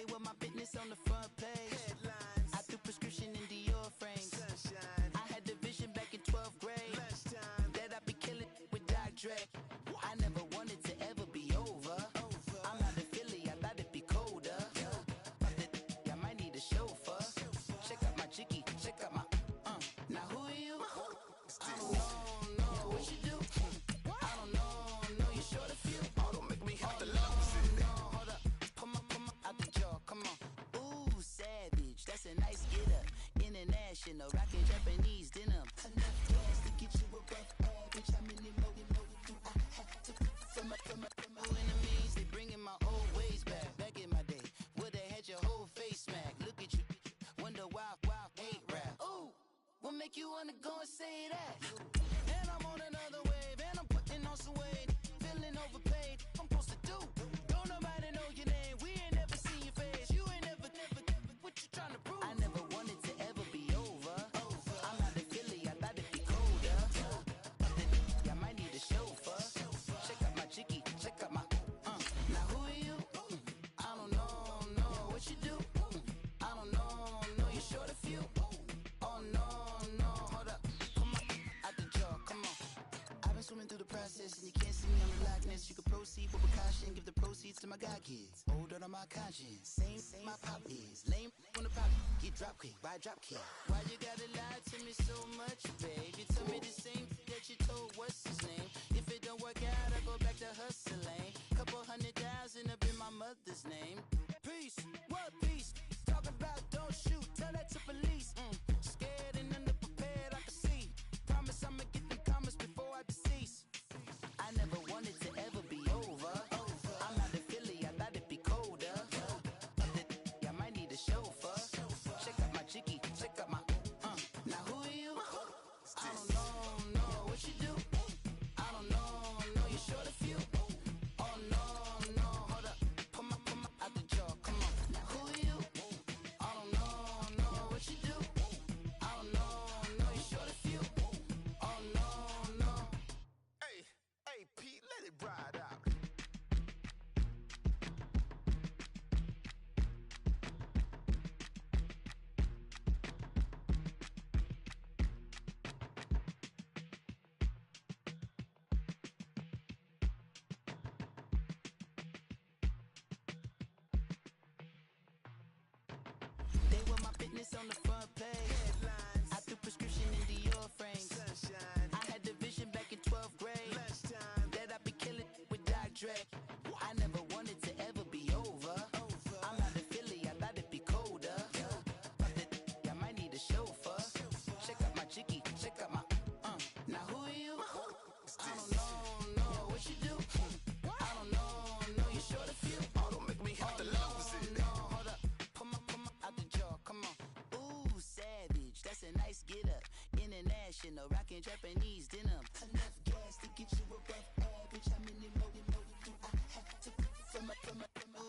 They were my business on the front page. Headlines. I threw prescription in Dior frames. Sunshine. I had the vision back in 12th grade. Lunchtime. That I'd be killing with Dr. Dre. I never wanted to ever be over. I'm out of Philly, I thought it'd be colder. I might need a chauffeur. Check out my jiggy, check out my now who are you? I don't know what you do. I don't know you short a few. Oh, don't make me have to love it. No, hold up, come on, out the jaw, come on. Ooh, savage, that's a nice get up. International, rockin' Japanese denim. Enough gas to get you above average. How many more do I have to from my enemies? They bringing my old ways back. Back in my day, would've had your whole face smacked. Look at you, wonder why hate rap. Ooh, what make you wanna go and say that? And I'm on another wave, and I'm putting on some weight. Feeling overpaid, I'm supposed to do. Don't nobody know your name, we ain't never seen your face. You ain't never, what you trying to prove? I never wanted to ever be over. I'm out of Philly, I thought it'd be colder. I might need a chauffeur. Check out my jiggy, check out my now who are you? I don't know what you do. I don't know you short a few. Oh no, hold up, come on, out the jaw, come on. I've been swimming through the process and you can't see me on the Loch Ness. You can proceed with caution, give the proceeds to my god kids. Hold on my conscience, same my pop is. Lame on the pop, get drop kick, buy drop kick. Why you gotta lie to me so much, babe? You tell me the same that you told what's his name. If it don't work out, I go back to hustling. Couple 100,000 up in my mother's name. Peace, what peace? Talk about don't shoot, tell that to police. Scared and underprepared, I can see. Promise I'ma get them comments before I decease. I never wanted to ever be over. I'm out of Philly, I thought it'd be colder. I might need a chauffeur. Check out my jiggy, check out my now who are you? I don't know what you do. I don't know you short a few. Oh no, hold up, come on, out the jaw, come on. Now who are you? I don't know what you do. I don't know you short a few. Oh no. Hey, Pete, let it ride out. They were my business on the front page. Headlines. I threw prescription in Dior frames. Sunshine. I had the vision back in 12th grade. Lunchtime. That I'd be killing with Dr. Dre. I never wanted to ever be over. I'm out of Philly, I thought it'd be colder. I might need a chauffeur. Check out my jiggy, check out my now who are you? I don't know what you do. I don't know you short a few. Oh, don't make me have to lose it. No, hold up, come on, out the jaw, come on. Ooh, savage, that's a nice get up. International, rockin' Japanese denim. Enough gas to get you above average. How many more do I have to from my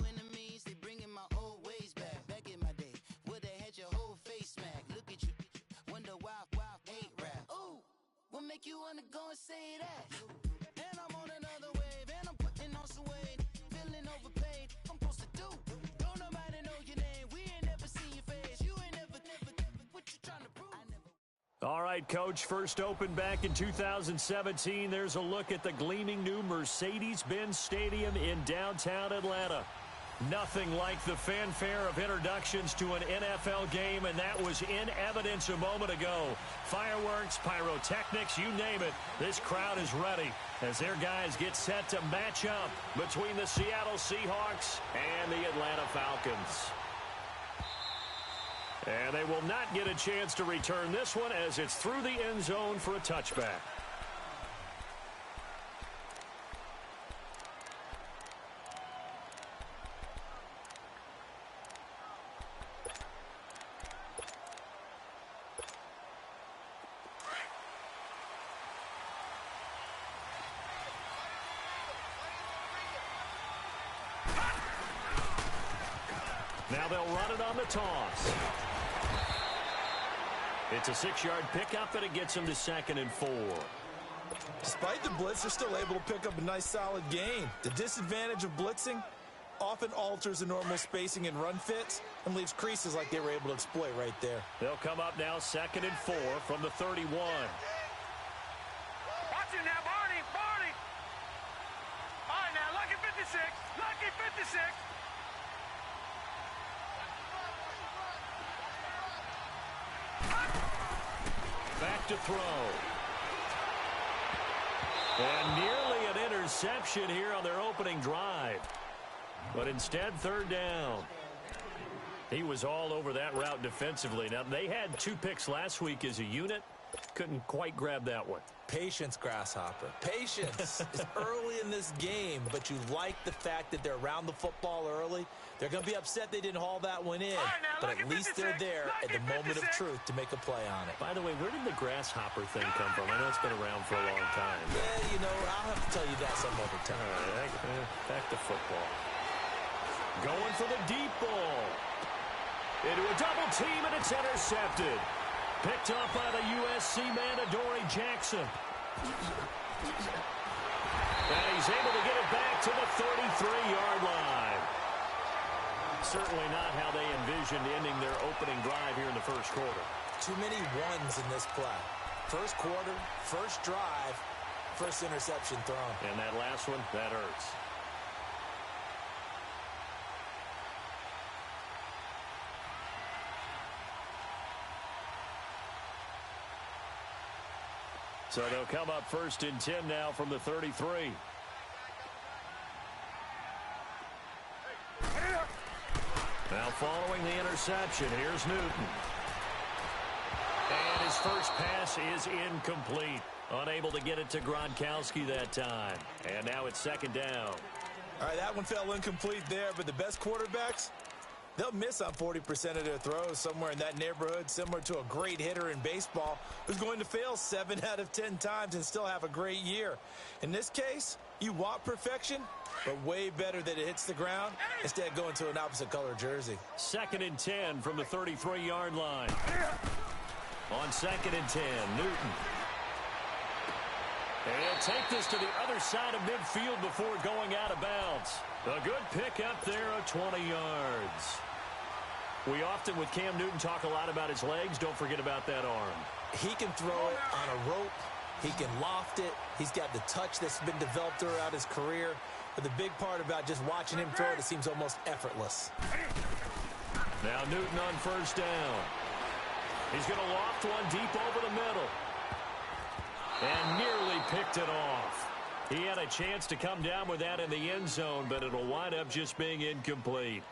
enemies? They bringing my old ways back. Back in my day, would've had your whole face smacked. Look at you, wonder why hate rap. Ooh, what make you wanna go and say that? And I'm on another wave, and I'm putting on some weight. Feeling overpaid, I'm supposed to do. Don't nobody know your name, we ain't never seen your face. You ain't never, what you trying to prove? All right, Coach, first opened back in 2017. There's a look at the gleaming new Mercedes-Benz Stadium in downtown Atlanta. Nothing like the fanfare of introductions to an NFL game, and that was in evidence a moment ago. Fireworks, pyrotechnics, you name it. This crowd is ready as their guys get set to match up between the Seattle Seahawks and the Atlanta Falcons. And they will not get a chance to return this one as it's through the end zone for a touchback. Now they'll run it on the toss. It's a 6-yard pickup, and it gets them to 2nd and 4. Despite the blitz, they're still able to pick up a nice, solid gain. The disadvantage of blitzing, often alters the normal spacing and run fits and leaves creases like they were able to exploit right there. They'll come up now 2nd and 4 from the 31. Watch it now, Barney. All right, now, lucky 56. Lucky 56. Back to throw. And nearly an interception here on their opening drive. But instead, 3rd down. He was all over that route defensively. Now, they had 2 picks last week as a unit. Couldn't quite grab that one. Patience, Grasshopper. Patience. It's early in this game, but you like the fact that they're around the football early. They're going to be upset they didn't haul that one in, but at least they're there at the moment of truth to make a play on it. By the way, where did the grasshopper thing come from? I know it's been around for a long time. Yeah, you know, I'll have to tell you that some other time. All right, back to football. Going for the deep ball. Into a double team, and it's intercepted. Picked up by the USC man, Adoree Jackson. And he's able to get it back to the 33-yard line. Certainly not how they envisioned ending their opening drive here in the first quarter. Too many ones in this play. First quarter, first drive, first interception thrown. And that last one, that hurts. So they'll come up 1st and 10 now from the 33. Now following the interception, here's Newton. And his first pass is incomplete. Unable to get it to Gronkowski that time. And now it's 2nd down. All right, that one fell incomplete there, but the best quarterbacks, they'll miss on 40% of their throws, somewhere in that neighborhood, similar to a great hitter in baseball who's going to fail 7 out of 10 times and still have a great year. In this case, you want perfection, but way better that it hits the ground instead of going to an opposite color jersey. 2nd and 10 from the 33-yard line. On 2nd and 10, Newton. And he'll take this to the other side of midfield before going out of bounds. A good pickup there of 20 yards. We often, with Cam Newton, talk a lot about his legs. Don't forget about that arm. He can throw it on a rope. He can loft it. He's got the touch that's been developed throughout his career. But the big part about just watching him throw it, it seems almost effortless. Now Newton on 1st down. He's going to loft one deep over the middle. And nearly picked it off. He had a chance to come down with that in the end zone, but it'll wind up just being incomplete.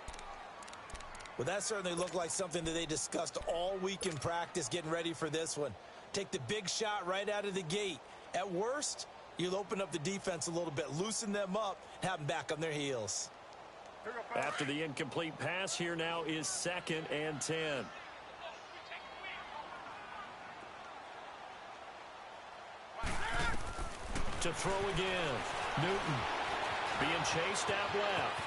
Well, that certainly looked like something that they discussed all week in practice getting ready for this one. Take the big shot right out of the gate. At worst, you'll open up the defense a little bit, loosen them up, and have them back on their heels. After the incomplete pass, here now is 2nd and 10. To throw again. Newton being chased out left.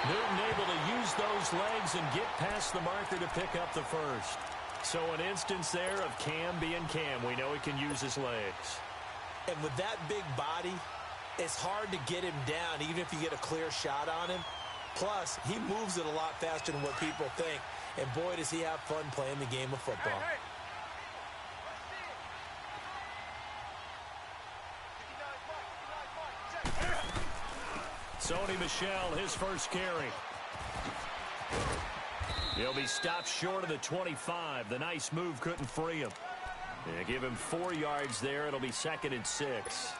Newton able to use those legs and get past the marker to pick up the first. So an instance there of Cam being Cam. We know he can use his legs. And with that big body, it's hard to get him down even if you get a clear shot on him. Plus, he moves it a lot faster than what people think. And boy, does he have fun playing the game of football. Sony Michel, his first carry. He'll be stopped short of the 25. The nice move couldn't free him. Yeah, give him 4 yards there. It'll be 2nd and 6.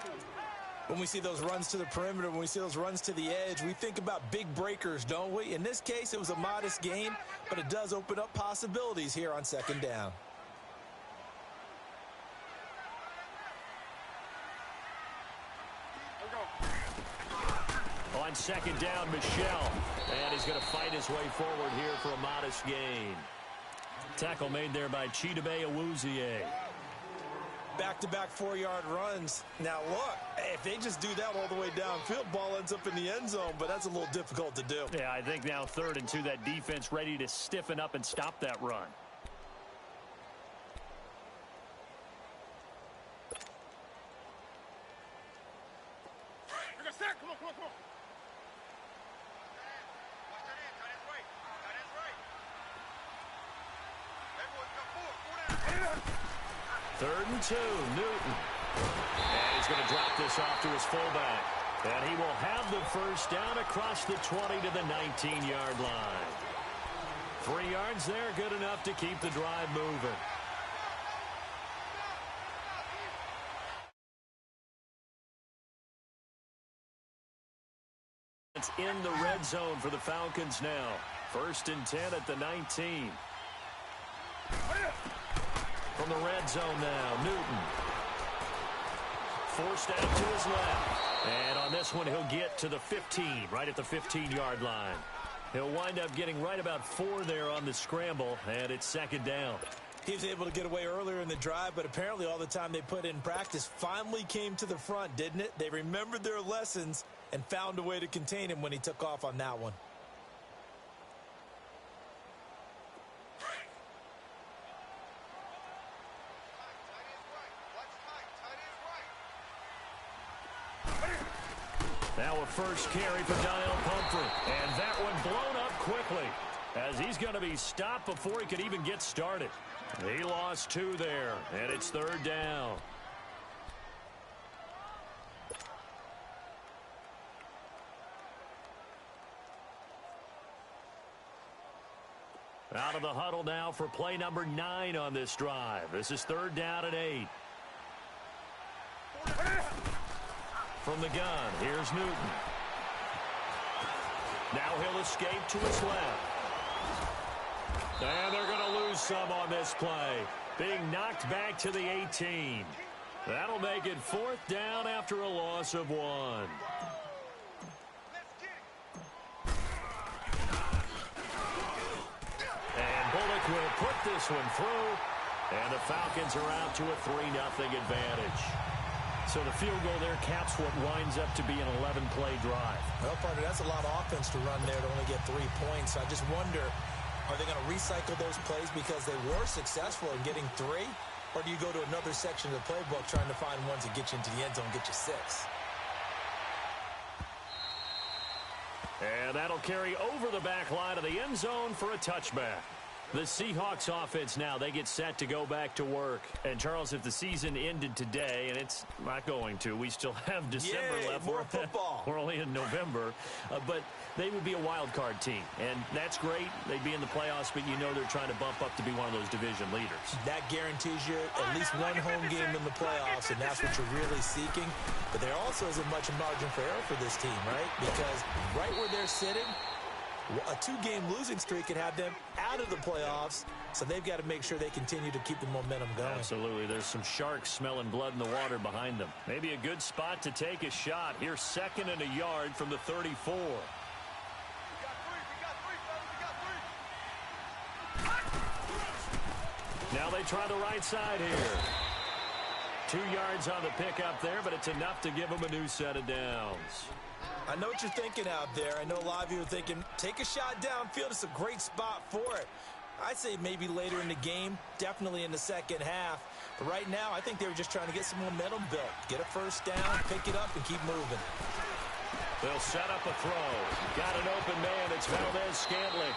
When we see those runs to the perimeter, when we see those runs to the edge, we think about big breakers, don't we? In this case, it was a modest gain, but it does open up possibilities here on 2nd down. On 2nd down, Michel. And he's going to fight his way forward here for a modest gain. Tackle made there by Chidobe Awuzie. Back-to-back 4-yard runs. Now, look, if they just do that all the way downfield, ball ends up in the end zone, but that's a little difficult to do. Yeah, I think now 3rd and 2, that defense ready to stiffen up and stop that run. Come on. 3rd and 2, Newton. And he's going to drop this off to his fullback. And he will have the first down across the 20 to the 19-yard line. 3 yards there, good enough to keep the drive moving. It's in the red zone for the Falcons now. 1st and 10 at the 19. From the red zone now, Newton. Forced out to his left. And on this one, he'll get to the 15, right at the 15-yard line. He'll wind up getting right about 4 there on the scramble, and it's 2nd down. He was able to get away earlier in the drive, but apparently all the time they put in practice finally came to the front, didn't it? They remembered their lessons and found a way to contain him when he took off on that one. Now a first carry for Daniel Pumphrey. And that one blown up quickly as he's going to be stopped before he could even get started. He lost 2 there, and it's 3rd down. Out of the huddle now for play number 9 on this drive. This is 3rd down and 8. From the gun, here's Newton. Now he'll escape to his left. And they're going to lose some on this play. Being knocked back to the 18. That'll make it 4th down after a loss of 1. And Bullock will put this one through. And the Falcons are out to a 3-0 advantage. So the field goal there caps what winds up to be an 11-play drive. Well, partner, that's a lot of offense to run there to only get 3 points. I just wonder, are they going to recycle those plays because they were successful in getting 3? Or do you go to another section of the playbook trying to find ones that get you into the end zone and get you 6? And that'll carry over the back line of the end zone for a touchback. The Seahawks offense now, they get set to go back to work. And, Charles, if the season ended today, and it's not going to, we still have December left. More football. We're only in November. But they would be a wild card team. And that's great. They'd be in the playoffs, but you know they're trying to bump up to be one of those division leaders. That guarantees you at least one home game in the playoffs, and that's what you're really seeking. But there also isn't much margin for error for this team, right? Because right where they're sitting, a 2-game losing streak could have them out of the playoffs, so they've got to make sure they continue to keep the momentum going. Absolutely. There's some sharks smelling blood in the water behind them. Maybe a good spot to take a shot. Here's 2nd and a yard from the 34. Now they try the right side here. 2 yards on the pickup there, but it's enough to give them a new set of downs. I know what you're thinking out there. I know a lot of you are thinking, take a shot downfield. It's a great spot for it. I'd say maybe later in the game, definitely in the second half. But right now, I think they were just trying to get some momentum built. Get a first down, pick it up, and keep moving. They'll set up a throw. Got an open man. It's Valdez-Scantling.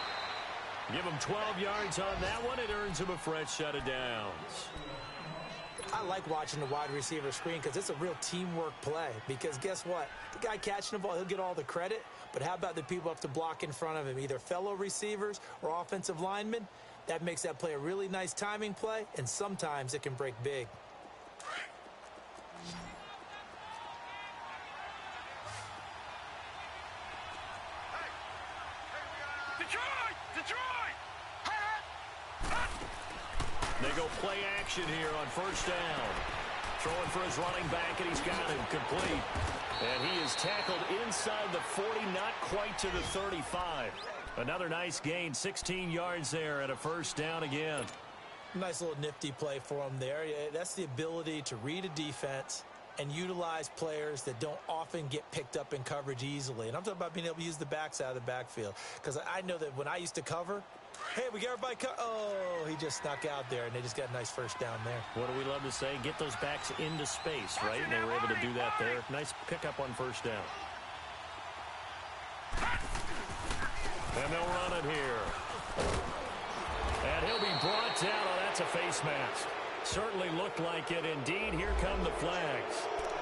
Give him 12 yards on that one. It earns him a fresh set of downs. I like watching the wide receiver screen because it's a real teamwork play. Because guess what? The guy catching the ball, he'll get all the credit. But how about the people up to block in front of him, either fellow receivers or offensive linemen? That makes that play a really nice timing play, and sometimes it can break big. They go play action here on first down. Throwing for his running back, and he's got him complete. And he is tackled inside the 40, not quite to the 35. Another nice gain, 16 yards there, and a first down again. Nice little nifty play for him there. That's the ability to read a defense and utilize players that don't often get picked up in coverage easily. And I'm talking about being able to use the backs out of the backfield. Because I know that when I used to cover, hey, we got everybody oh, he just snuck out there, and they just got a nice first down there. What do we love to say? Get those backs into space, right? And they were able to do that there. Nice pickup on first down. And they'll run it here. And he'll be brought down. Oh, that's a face mask. Certainly looked like it. Indeed, here come the flags.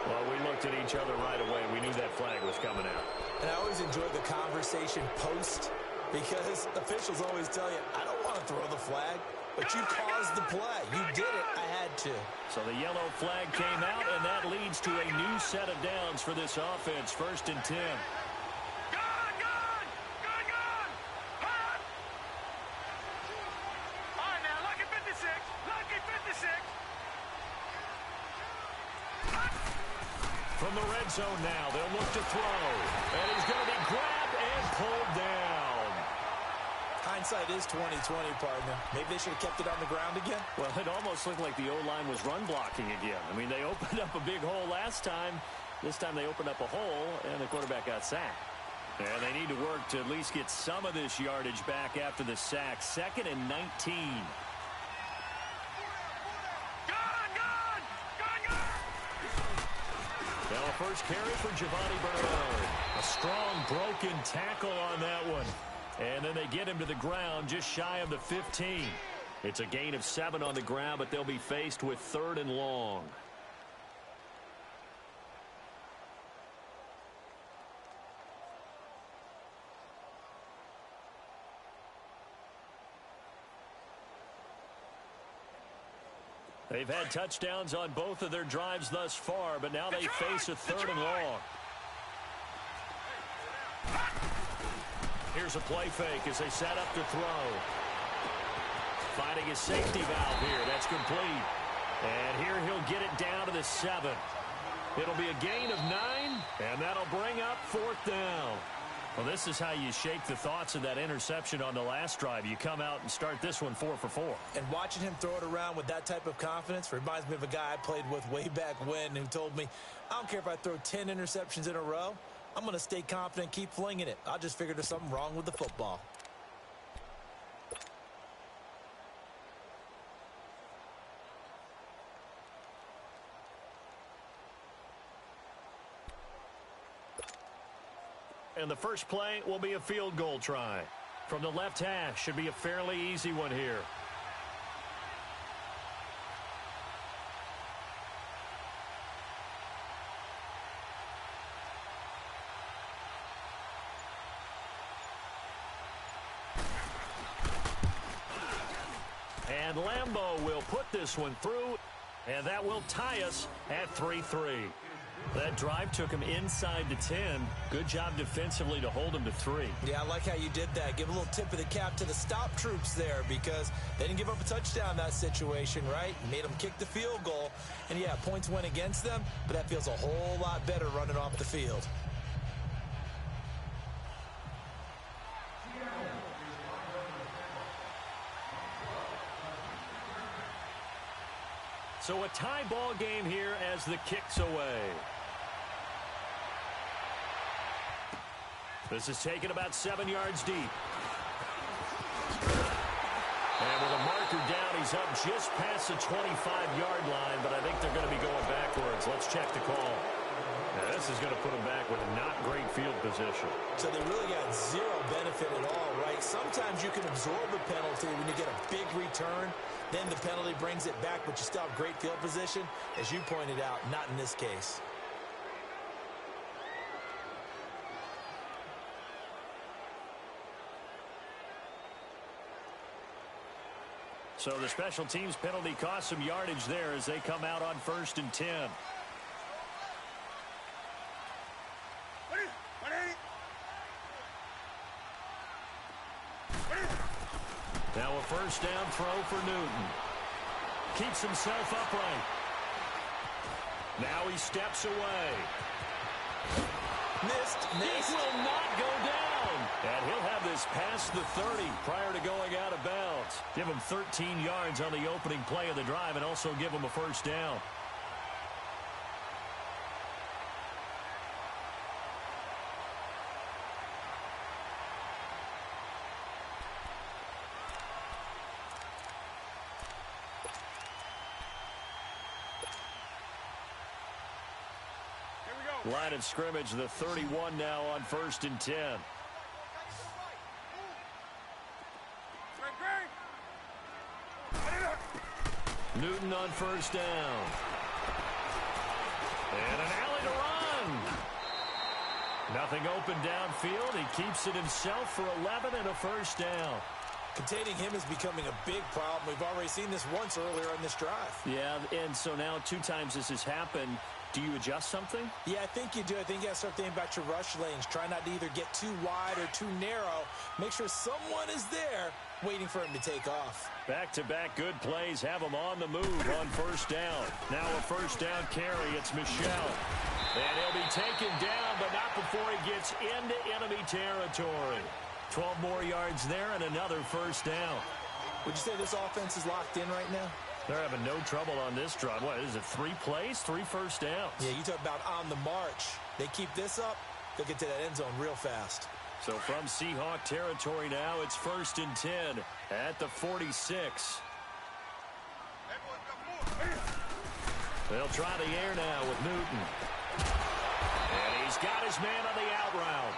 Well, we looked at each other right away. We knew that flag was coming out. And I always enjoy the conversation post because officials always tell you, I don't want to throw the flag, but you caused the play. You did it. I had to. So the yellow flag came out, and that leads to a new set of downs for this offense. 1st and 10. From the red zone now, they'll look to throw. And he's going to be grabbed and pulled down. Hindsight is 20/20, partner. Maybe they should have kept it on the ground again. Well, it almost looked like the O-line was run blocking again. I mean, they opened up a big hole last time. This time they opened up a hole, and the quarterback got sacked. And they need to work to at least get some of this yardage back after the sack. 2nd and 19. Now a first carry for Giovanni Bernard. A strong broken tackle on that one. And then they get him to the ground just shy of the 15. It's a gain of 7 on the ground, but they'll be faced with 3rd and long. They've had touchdowns on both of their drives thus far, but now they face a 3rd and long. Here's a play fake as they set up to throw. Finding his safety valve here. That's complete. And here he'll get it down to the 7. It'll be a gain of 9, and that'll bring up 4th down. Well, this is how you shake the thoughts of that interception on the last drive. You come out and start this one 4 for 4. And watching him throw it around with that type of confidence reminds me of a guy I played with way back when who told me, I don't care if I throw 10 interceptions in a row. I'm going to stay confident and keep flinging it. I just figured there's something wrong with the football. And the first play will be a field goal try. From the left hash, should be a fairly easy one here. And Lambeau will put this one through, and that will tie us at 3-3. That drive took him inside the 10. Good job defensively to hold him to 3. Yeah, I like how you did that. Give a little tip of the cap to the stop troops there because they didn't give up a touchdown in that situation, right? Made them kick the field goal. And, yeah, points went against them, but that feels a whole lot better running off the field. So a tie ball game here as the kick's away. This is taken about 7 yards deep. And with a marker down, he's up just past the 25-yard line, but I think they're going to be going backwards. Let's check the call. Now, this is going to put him back with not great field position. So they really got zero benefit at all, right? Sometimes you can absorb a penalty when you get a big return. Then the penalty brings it back, but you still have great field position. As you pointed out, not in this case. So the special teams penalty cost some yardage there as they come out on 1st and 10. Now a first down throw for Newton. Keeps himself upright. Now he steps away. Missed. He will not go down. And he'll have this past the 30 prior to going out of bounds. Give him 13 yards on the opening play of the drive and also give him a first down. Line of scrimmage, the 31 now on 1st and 10. Newton on first down. And an alley to run. Nothing open downfield. He keeps it himself for 11 and a first down. Containing him is becoming a big problem. We've already seen this once earlier in this drive. Yeah, and so now 2 times this has happened. Do you adjust something? Yeah, I think you do. I think you got to start thinking about your rush lanes. Try not to either get too wide or too narrow. Make sure someone is there waiting for him to take off. Back-to-back good plays have him on the move on first down. Now a first down carry. It's Michel. And he'll be taken down, but not before he gets into enemy territory. 12 more yards there and another first down. Would you say this offense is locked in right now? They're having no trouble on this drive. What is it, 3 plays, 3 first downs? Yeah, you talk about on the march. They keep this up, they'll get to that end zone real fast. So from Seahawk territory now, it's 1st and 10 at the 46. They'll try the air now with Newton. And he's got his man on the out route.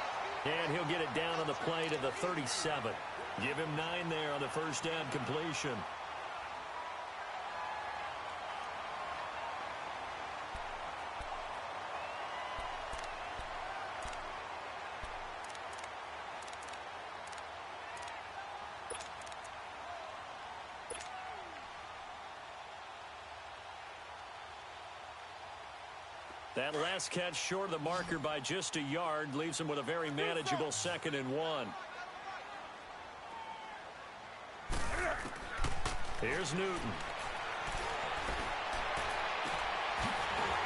And he'll get it down on the play to the 37. Give him 9 there on the first down completion. That last catch short of the marker by just a yard leaves him with a very manageable 2nd and 1. Here's Newton.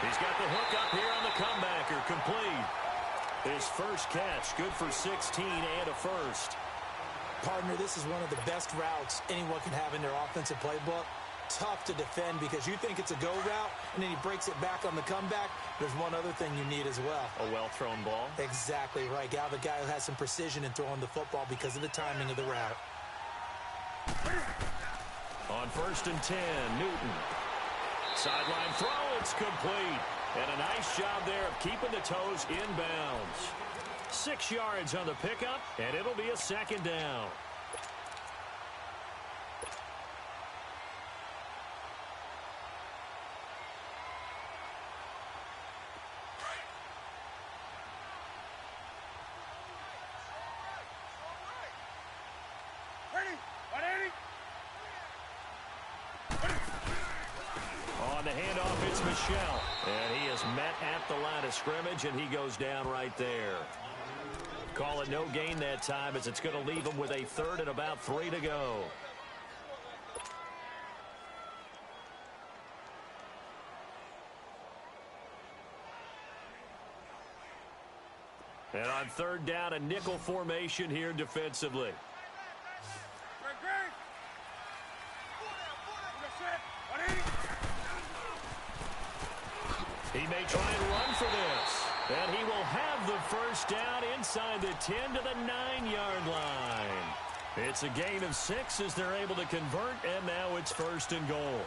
He's got the hook up here on the comebacker, complete. His first catch, good for 16 and a first. Partner, this is one of the best routes anyone can have in their offensive playbook. Tough to defend because you think it's a go route, and then he breaks it back on the comeback. There's one other thing you need as well. A well-thrown ball. Exactly right. Got the guy who has some precision in throwing the football because of the timing of the route. On 1st and 10, Newton. Sideline throw, it's complete. And a nice job there of keeping the toes inbounds. 6 yards on the pickup, and it'll be a 2nd down. On the handoff, it's Michel. And he is met at the line of scrimmage, and he goes down right there. Call it no gain that time, as it's going to leave him with a 3rd and about 3 to go. And on 3rd down, a nickel formation here defensively. He may try and run for this. And he will have the first down inside the 10 to the 9-yard line. It's a gain of 6 as they're able to convert, and now it's 1st and goal.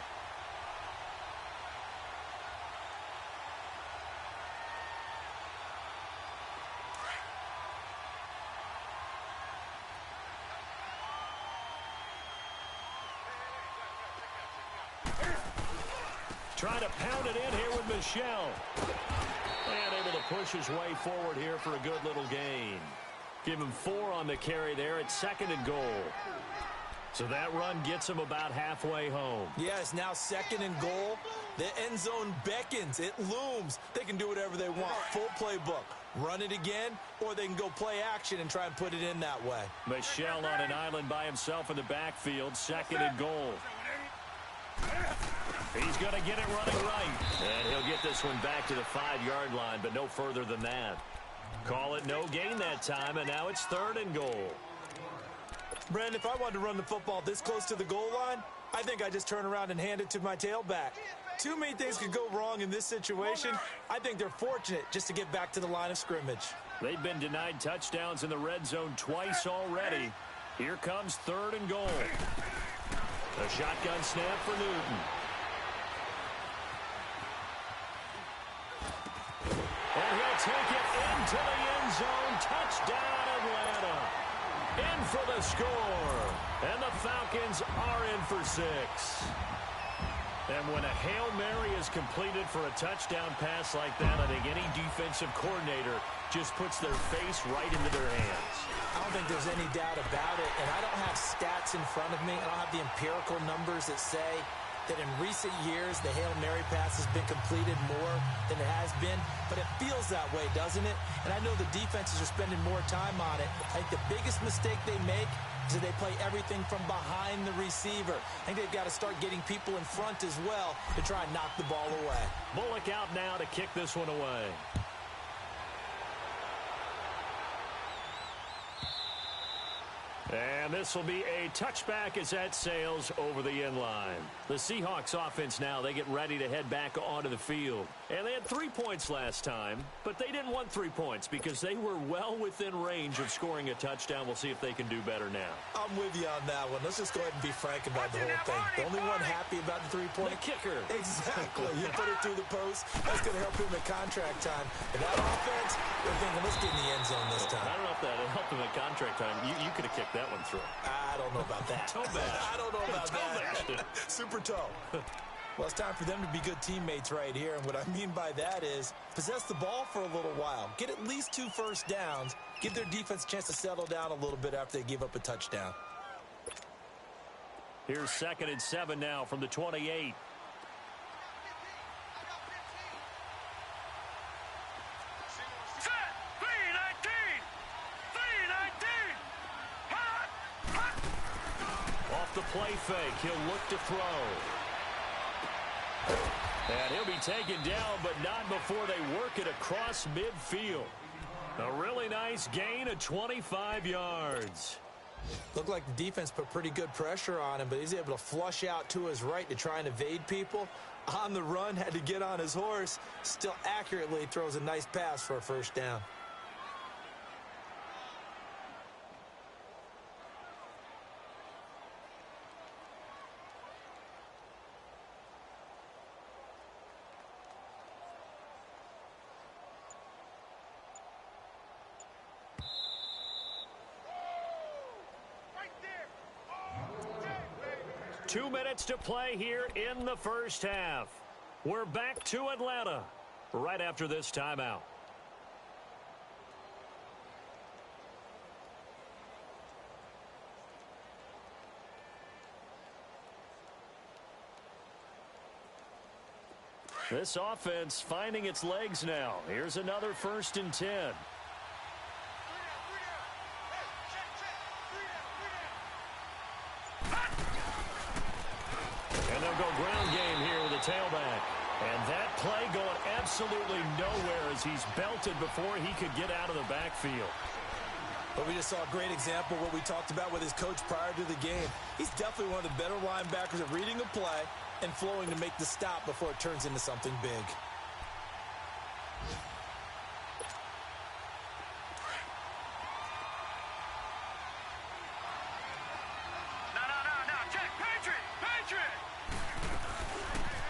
Trying to pound it in here with Michel. And able to push his way forward here for a good little gain. Give him 4 on the carry there at 2nd and goal. So that run gets him about halfway home. Yes, now 2nd and goal. The end zone beckons. It looms. They can do whatever they want. Full playbook. Run it again, or they can go play action and try and put it in that way. Michel on an island by himself in the backfield. 2nd and goal. He's going to get it running right. And he'll get this one back to the 5-yard line, but no further than that. Call it no gain that time, and now it's 3rd and goal. Brandon, if I wanted to run the football this close to the goal line, I think I just turn around and hand it to my tailback. Too many things could go wrong in this situation. I think they're fortunate just to get back to the line of scrimmage. They've been denied touchdowns in the red zone twice already. Here comes 3rd and goal. A shotgun snap for Newton. And he'll take it into the end zone. Touchdown, Atlanta. In for the score. And the Falcons are in for 6. And when a Hail Mary is completed for a touchdown pass like that, I think any defensive coordinator just puts their face right into their hands. I don't think there's any doubt about it, and I don't have stats in front of me. I don't have the empirical numbers that say that in recent years the Hail Mary pass has been completed more than it has been, but it feels that way, doesn't it? And I know the defenses are spending more time on it. I think the biggest mistake they make is that they play everything from behind the receiver. I think they've got to start getting people in front as well to try and knock the ball away. Bullock out now to kick this one away. And this will be a touchback as that sails over the end line. The Seahawks offense now, they get ready to head back onto the field. And they had 3 points last time, but they didn't want 3 points because they were well within range of scoring a touchdown. We'll see if they can do better now. I'm with you on that one. Let's just go ahead and be frank about the whole thing. The only one happy about the 3-point? The kicker. Exactly. You put it through the post. That's going to help him at contract time. And that offense, they're thinking, let's get in the end zone this time. I don't know if that helped him at contract time. You could have kicked that one through. I don't know about that. Toe bash. I don't know about Toe that. Super toe. Well, it's time for them to be good teammates right here. And what I mean by that is possess the ball for a little while. Get at least 2 first downs. Give their defense a chance to settle down a little bit after they give up a touchdown. Here's 2nd and 7 now from the 28. The play fake. He'll look to throw. And he'll be taken down, but not before they work it across midfield. A really nice gain of 25 yards. Looked like the defense put pretty good pressure on him, but he's able to flush out to his right to try and evade people. On the run, had to get on his horse. Still accurately throws a nice pass for a first down. Two minutes to play here in the first half. We're back to Atlanta right after this timeout. This offense finding its legs now. Here's another 1st and 10. And they'll go ground game here with a tailback. And that play going absolutely nowhere as he's belted before he could get out of the backfield. But we just saw a great example of what we talked about with his coach prior to the game. He's definitely one of the better linebackers at reading a play and flowing to make the stop before it turns into something big.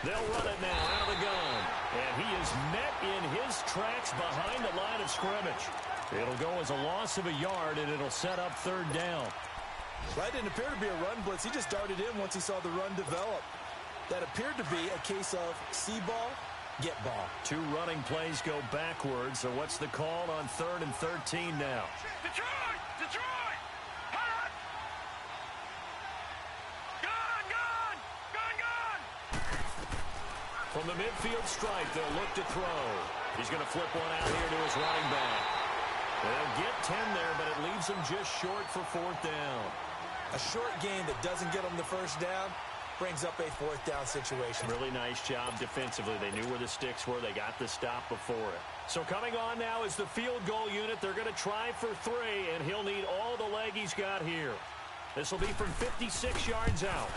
They'll run it now out of the gun. And he is met in his tracks behind the line of scrimmage. It'll go as a loss of a yard, and it'll set up 3rd down. Well, that didn't appear to be a run blitz. He just darted in once he saw the run develop. That appeared to be a case of see ball, get ball. 2 running plays go backwards. So what's the call on 3rd and 13 now? Detroit! Detroit! Hot! Gone! From the midfield stripe, they'll look to throw. He's going to flip one out here to his running back. They'll get 10 there, but it leaves them just short for 4th down. A short gain that doesn't get them the first down brings up a 4th down situation. Really nice job defensively. They knew where the sticks were. They got the stop before it. So coming on now is the field goal unit. They're going to try for 3, and he'll need all the leg he's got here. This will be from 56 yards out.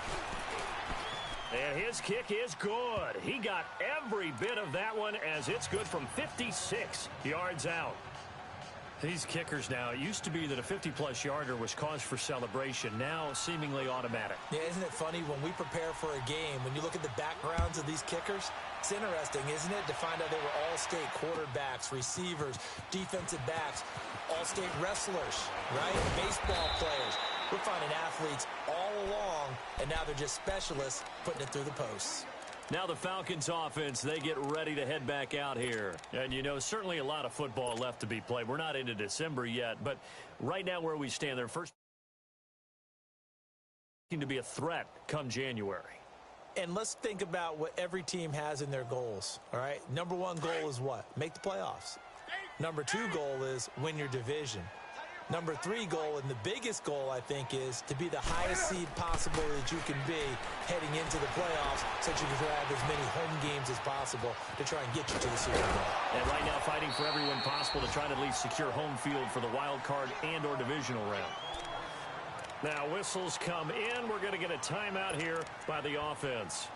And his kick is good. He got every bit of that one as it's good from 56 yards out. These kickers now, it used to be that a 50-plus yarder was cause for celebration. Now seemingly automatic. Yeah, isn't it funny when we prepare for a game, when you look at the backgrounds of these kickers, it's interesting, isn't it, to find out they were all-state quarterbacks, receivers, defensive backs, all-state wrestlers, right? Baseball players. We're finding athletes all along, and now they're just specialists putting it through the posts. Now the Falcons offense, they get ready to head back out here. And, you know, certainly a lot of football left to be played. We're not into December yet, but right now where we stand, they're first to be a threat come January. And let's think about what every team has in their goals, all right? Number one goal is what? Make the playoffs. Number two goal is win your division. Number three goal, and the biggest goal, I think, is to be the highest seed possible that you can be heading into the playoffs so that you can have as many home games as possible to try and get you to the Super Bowl. And right now fighting for everyone possible to try to at least secure home field for the wild card and or divisional round. Now whistles come in. We're going to get a timeout here by the offense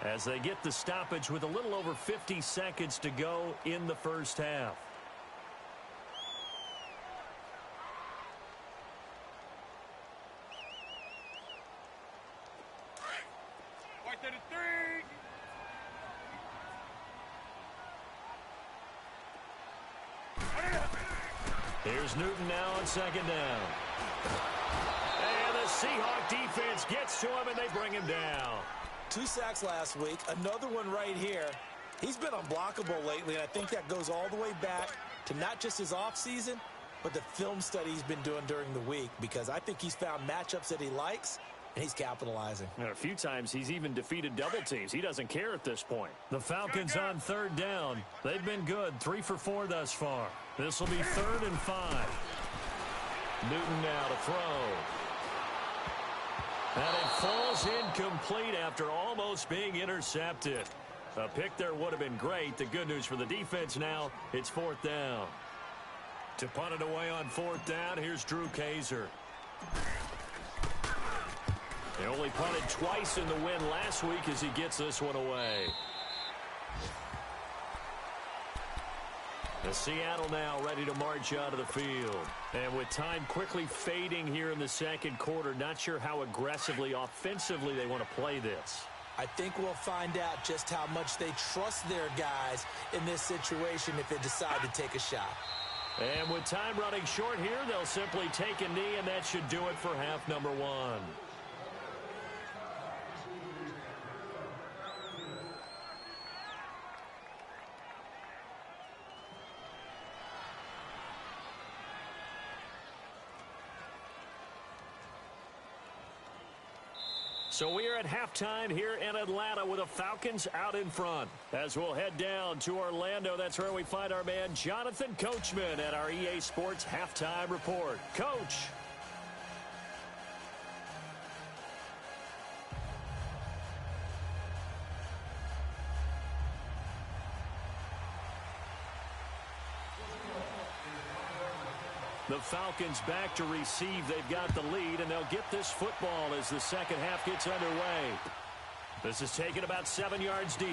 as they get the stoppage with a little over 50 seconds to go in the first half. Here's Newton now on second down. And the Seahawk defense gets to him, and they bring him down. 2 sacks last week, another one right here. He's been unblockable lately, and I think that goes all the way back to not just his offseason, but the film study he's been doing during the week, because I think he's found matchups that he likes, and he's capitalizing. And a few times he's even defeated double teams. He doesn't care at this point. The Falcons on third down. They've been good, 3 for 4 thus far. This will be 3rd and 5. Newton now to throw. And it falls incomplete after almost being intercepted. A pick there would have been great. The good news for the defense now, it's 4th down. To punt it away on 4th down, here's Drew Kaiser. He only punted twice in the win last week as he gets this one away. The Seattle now ready to march out of the field. And with time quickly fading here in the second quarter, not sure how aggressively, offensively they want to play this. I think we'll find out just how much they trust their guys in this situation if they decide to take a shot. And with time running short here, they'll simply take a knee, and that should do it for half number 1. So we are at halftime here in Atlanta with the Falcons out in front. As we'll head down to Orlando, that's where we find our man Jonathan Coachman at our EA Sports Halftime Report. Coach. The Falcons back to receive. They've got the lead, and they'll get this football as the second half gets underway. This is taken about 7 yards deep.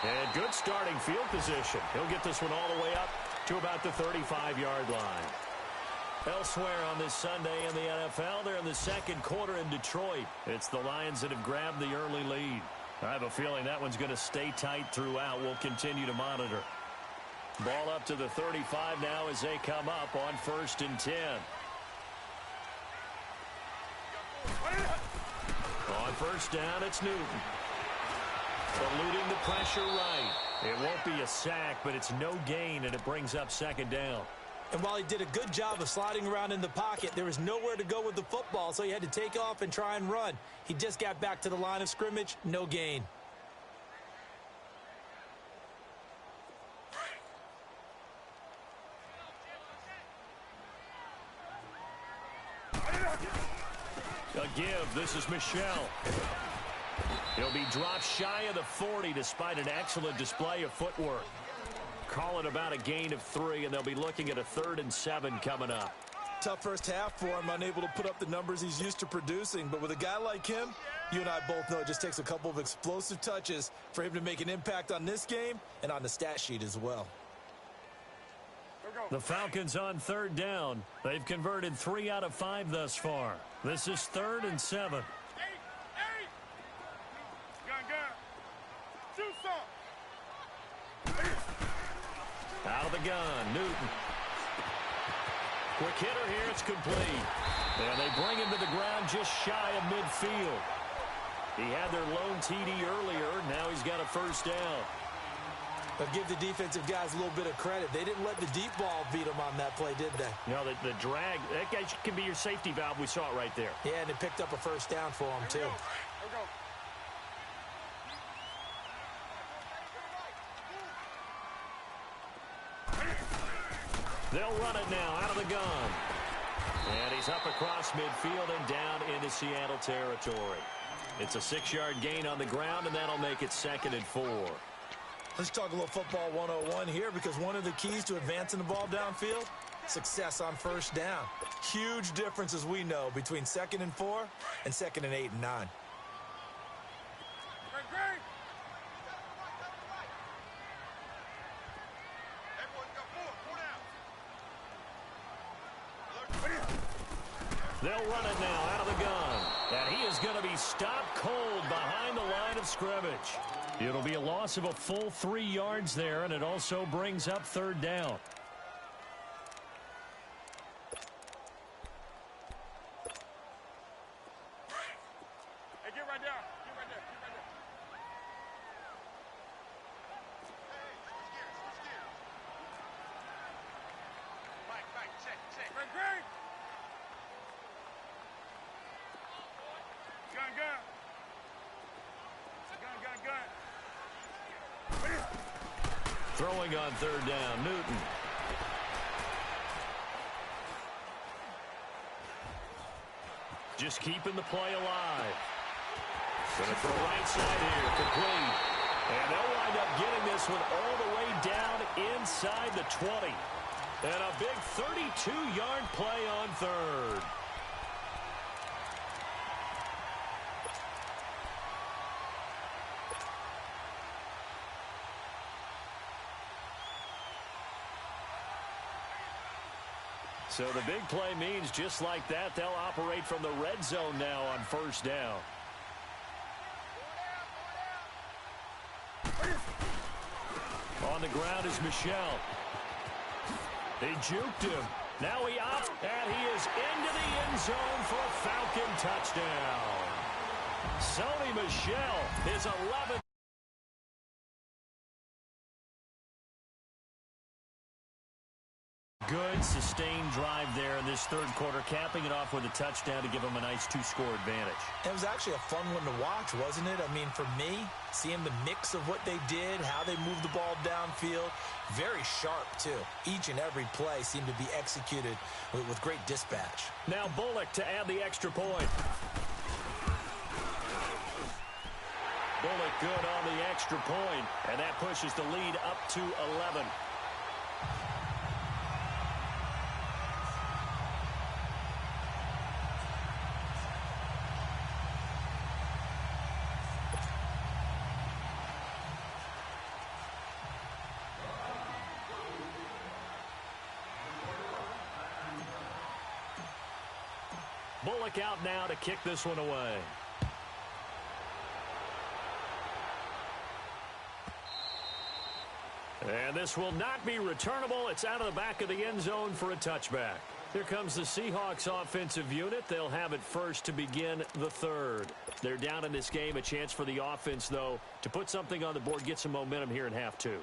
And good starting field position. He'll get this one all the way up to about the 35-yard line. Elsewhere on this Sunday in the NFL, they're in the second quarter in Detroit. It's the Lions that have grabbed the early lead. I have a feeling that one's going to stay tight throughout. We'll continue to monitor. Ball up to the 35 now as they come up on 1st and 10. On 1st down, it's Newton. Eluding the pressure right. It won't be a sack, but it's no gain, and it brings up 2nd down. And while he did a good job of sliding around in the pocket, there was nowhere to go with the football, so he had to take off and try and run. He just got back to the line of scrimmage, no gain. A give. This is Michel. He'll be dropped shy of the 40 despite an excellent display of footwork. Call it about a gain of 3, and they'll be looking at a 3rd and 7 coming up. Tough first half for him, unable to put up the numbers he's used to producing. But with a guy like him, you and I both know it just takes a couple of explosive touches for him to make an impact on this game and on the stat sheet as well. The Falcons on 3rd down. They've converted 3 out of 5 thus far. This is 3rd and 7. Out of the gun, Newton. Quick hitter here, it's complete. And they bring him to the ground just shy of midfield. He had their lone TD earlier. Now he's got a first down. But give the defensive guys a little bit of credit. They didn't let the deep ball beat them on that play, did they? You know, the drag, that guy can be your safety valve. We saw it right there. Yeah, and it picked up a first down for them, too. They'll run it now out of the gun. And he's up across midfield and down into Seattle territory. It's a 6-yard gain on the ground, and that'll make it 2nd and 4. Let's talk a little football 101 here, because one of the keys to advancing the ball downfield, success on first down. Huge difference, as we know, between 2nd and 4 and 2nd and 8 and 9. They'll run it now out of the gun. And he is going to be stopped cold behind the line of scrimmage. It'll be a loss of a full 3 yards there, and it also brings up 3rd down. Hey, get right there. Get right there. Get right there. Switch gears. Mike, check. Great. Gun. Throwing on 3rd down, Newton. Just keeping the play alive. Going to throw right side here, complete. And they'll wind up getting this one all the way down inside the 20. And a big 32-yard play on 3rd. So the big play means just like that, they'll operate from the red zone now on first down. On the ground is Michel. He juked him. Now he opts, and he is into the end zone for a Falcon touchdown. Sony Michel, his 11th. Good sustained drive there in this 3rd quarter, capping it off with a touchdown to give them a nice 2-score advantage. It was actually a fun one to watch, wasn't it? I mean, for me, seeing the mix of what they did, how they moved the ball downfield, very sharp, too. Each and every play seemed to be executed with great dispatch. Now Bullock to add the extra point. Bullock good on the extra point, and that pushes the lead up to 11. Bullock out now to kick this one away. And this will not be returnable. It's out of the back of the end zone for a touchback. Here comes the Seahawks offensive unit. They'll have it first to begin the 3rd. They're down in this game. A chance for the offense, though, to put something on the board, get some momentum here in half 2.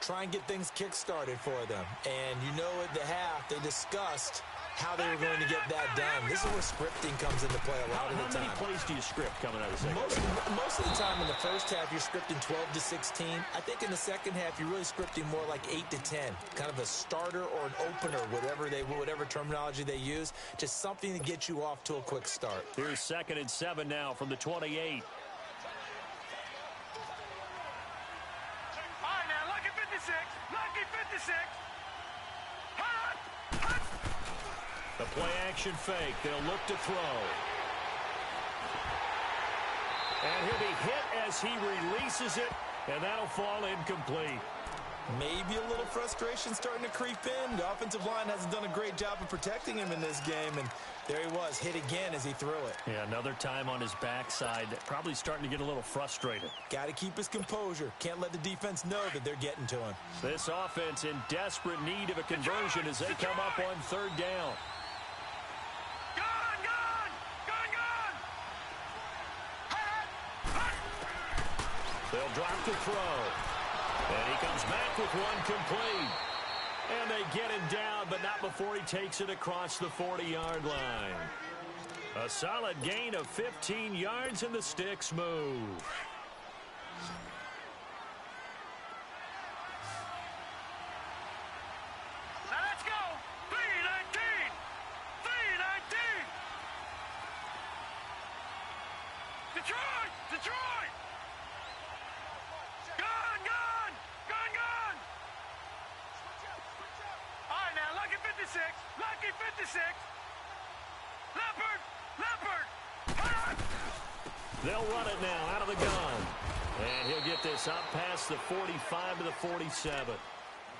Try and get things kick-started for them. And you know at the half, they discussed how they were going to get that done. This is where scripting comes into play a lot of the time. How many plays do you script coming out of the second? Most of the time in the first half, you're scripting 12 to 16. I think in the second half, you're really scripting more like 8 to 10. Kind of a starter or an opener, whatever terminology they use. Just something to get you off to a quick start. Here's 2nd and 7 now from the 28. All right, now, lucky 56. Lucky 56. Hot. The play action fake. They'll look to throw. And he'll be hit as he releases it, and that'll fall incomplete. Maybe a little frustration starting to creep in. The offensive line hasn't done a great job of protecting him in this game, and there he was, hit again as he threw it. Yeah, another time on his backside, probably starting to get a little frustrated. Got to keep his composure. Can't let the defense know that they're getting to him. This offense in desperate need of a conversion as they come up on 3rd down. Gun. They'll drop to throw. And he comes back with one complete. And they get him down, but not before he takes it across the 40-yard line. A solid gain of 15 yards, and the sticks move. Now let's go. 319. 319. Detroit. Detroit. Gone, gone. Gone, gone. All right, now, lucky 56. Lucky 56. Leopard. Leopard. They'll run it now out of the gun. And he'll get this up past the 45 to the 47.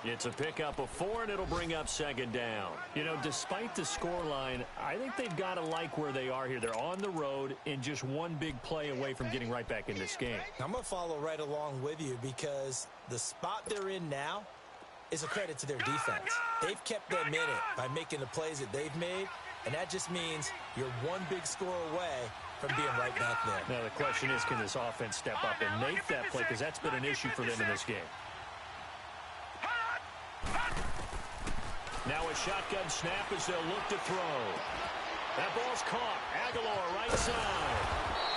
It's a pickup of 4, and it'll bring up second down. You know, despite the scoreline, I think they've got to like where they are here. They're on the road and just one big play away from getting right back in this game. I'm going to follow right along with you because the spot they're in now is a credit to their defense. They've kept them in it by making the plays that they've made, and that just means you're one big score away from being right back there. Now, the question is, can this offense step up and make that play? Because that's been an issue for them in this game. Now a shotgun snap as they'll look to throw. That ball's caught. Aguilar right side.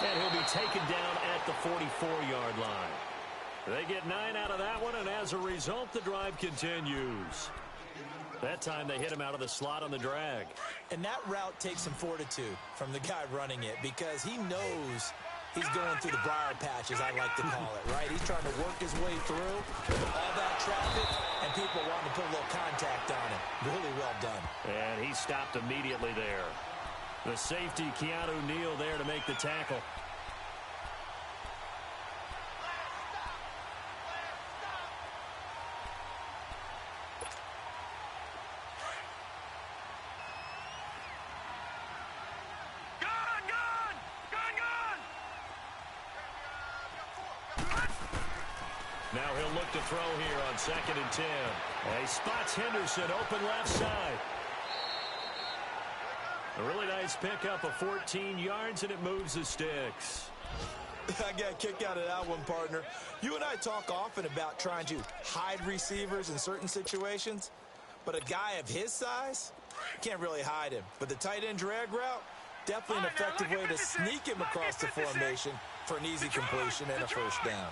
And he'll be taken down at the 44-yard line. They get 9 out of that one, and as a result, the drive continues. That time they hit him out of the slot on the drag. And that route takes some fortitude from the guy running it because he knows he's going through the briar patch, as I like to call it, right? He's trying to work his way through all that traffic, and people wanting to put a little contact on him. Really well done. And he stopped immediately there. The safety, Keanu Neal, there to make the tackle. Now he'll look to throw here on 2nd and 10. He spots Henderson open left side. A really nice pickup of 14 yards, and it moves the sticks. I got a kick out of that one, partner. You and I talk often about trying to hide receivers in certain situations, but a guy of his size, can't really hide him. But the tight end drag route, definitely an effective way to sneak him across the formation for an easy completion and a first down.